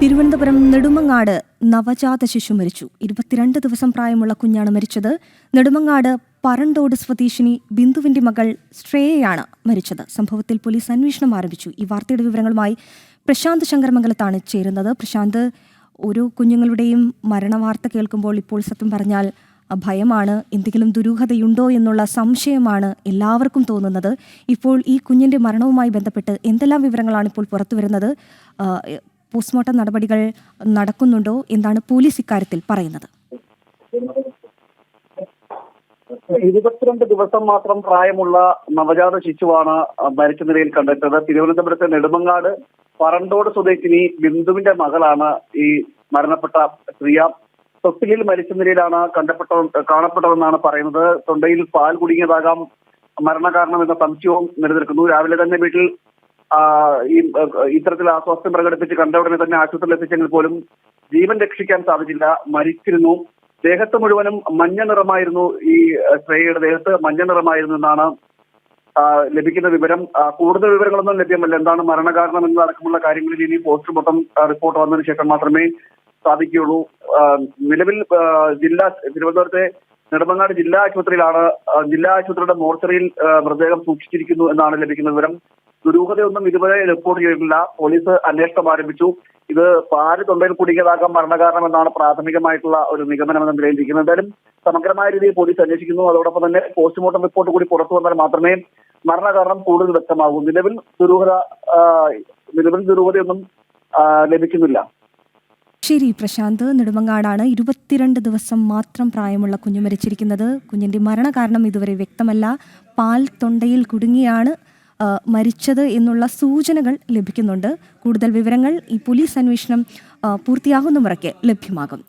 തിരുവനന്തപുരം നെടുമങ്ങാട് നവജാത ശിശു മരിച്ചു. 22 ദിവസം പ്രായമുള്ള കുഞ്ഞാണ് മരിച്ചത്. നെടുമങ്ങാട് പറന്തോട് സ്വദേശിനി ബിന്ദുവിന്റെ മകൾ ശ്രേയയാണ് മരിച്ചത്. സംഭവത്തിൽ പോലീസ് അന്വേഷണം ആരംഭിച്ചു. ഈ വാർത്തയുടെ വിവരങ്ങളുമായി പ്രശാന്ത് ശങ്കരമംഗലത്താണ് ചേരുന്നത്. പ്രശാന്ത്, ഓരോ കുഞ്ഞുങ്ങളുടെയും മരണവാർത്ത കേൾക്കുമ്പോൾ ഇപ്പോൾ സത്യം പറഞ്ഞാൽ ഭയമാണ്. എന്തെങ്കിലും ദുരൂഹതയുണ്ടോ എന്നുള്ള സംശയമാണ് എല്ലാവർക്കും തോന്നുന്നത്. ഇപ്പോൾ ഈ കുഞ്ഞിന്റെ മരണവുമായി ബന്ധപ്പെട്ട് എന്തെല്ലാം വിവരങ്ങളാണ് ഇപ്പോൾ പുറത്തുവരുന്നത്? പോസ്റ്റ്മോർട്ടം നടപടികൾ നടക്കുന്നുണ്ടോ? എന്താണ് പോലീസ് ഇക്കാര്യത്തിൽ പറയുന്നത്? 22 ദിവസം മാത്രം പ്രായമുള്ള നവജാത ശിശുവാണ് മരിച്ച നിലയിൽ കണ്ടെത്തിയത്. തിരുവനന്തപുരത്തെ നെടുമങ്ങാട് പറന്തോട് സ്വദേശിനി ബിന്ദുവിന്റെ മകളാണ് ഈ മരണപ്പെട്ട പ്രിയ. തൊട്ടിലിൽ മരിച്ച നിലയിലാണ് കാണപ്പെട്ടതെന്നാണ് പറയുന്നത്. തൊണ്ടയിൽ പാൽ കുടുങ്ങിയതാകാം മരണകാരണം എന്ന സംശയവും നിലനിൽക്കുന്നു. രാവിലെ തന്നെ വീട്ടിൽ ഇത്തരത്തിൽ അസ്വാസ്ഥ്യം പ്രകടിപ്പിച്ച് കണ്ട ഉടനെ തന്നെ ആശുപത്രിയിൽ എത്തിച്ചെങ്കിൽ പോലും ജീവൻ രക്ഷിക്കാൻ സാധിച്ചില്ല, മരിച്ചിരുന്നു. ദേഹത്ത് മുഴുവനും മഞ്ഞ നിറമായിരുന്നു. ഈ ശ്രേയയുടെ ദേഹത്ത് മഞ്ഞ നിറമായിരുന്നു എന്നാണ് ലഭിക്കുന്ന വിവരം. കൂടുതൽ വിവരങ്ങളൊന്നും ലഭ്യമല്ല. എന്താണ് മരണകാരണം എന്നതടക്കമുള്ള കാര്യങ്ങളിൽ ഇനി പോസ്റ്റ്മോർട്ടം റിപ്പോർട്ട് വന്നതിന് ശേഷം മാത്രമേ സാധിക്കുകയുള്ളൂ. നിലവിൽ തിരുവനന്തപുരത്തെ നെടുമങ്ങാട് ജില്ലാ ആശുപത്രിയുടെ മോർച്ചറിയിൽ മൃതദേഹം സൂക്ഷിച്ചിരിക്കുന്നു എന്നാണ് ലഭിക്കുന്ന വിവരം. ദുരൂഹതയൊന്നും ഇതുവരെ റിപ്പോർട്ട് ചെയ്തിട്ടില്ല. പോലീസ് അന്വേഷണം ആരംഭിച്ചു. ഇത് പാല് തൊണ്ടയിൽ കുടുങ്ങിയതാകാം മരണകാരണം എന്നാണ് പ്രാഥമികമായിട്ടുള്ള ഒരു നിഗമനം എന്ന നിലയിലിരിക്കുന്നത്. എന്തായാലും സമഗ്രമായ രീതിയിൽ പോലീസ് അന്വേഷിക്കുന്നു. അതോടൊപ്പം തന്നെ പോസ്റ്റ്മോർട്ടം റിപ്പോർട്ട് കൂടി പുറത്തു വന്നാൽ മാത്രമേ മരണകാരണം കൂടുതൽ വ്യക്തമാകൂ. നിലവിൽ ദുരൂഹതയൊന്നും ലഭിക്കുന്നില്ല. ശരി പ്രശാന്ത്, നെടുമങ്ങാടാണ്. 22 ദിവസം മാത്രം പ്രായമുള്ള കുഞ്ഞു മരിച്ചിരിക്കുന്നത്. കുഞ്ഞിന്റെ മരണകാരണം ഇതുവരെ വ്യക്തമല്ല. പാൽ തൊണ്ടയിൽ കുടുങ്ങിയാണ് മരിച്ചത് എന്നുള്ള സൂചനകൾ ലഭിക്കുന്നുണ്ട്. കൂടുതൽ വിവരങ്ങൾ ഈ പോലീസ് അന്വേഷണം പൂർത്തിയാകുന്ന മുറയ്ക്ക് ലഭ്യമാകും.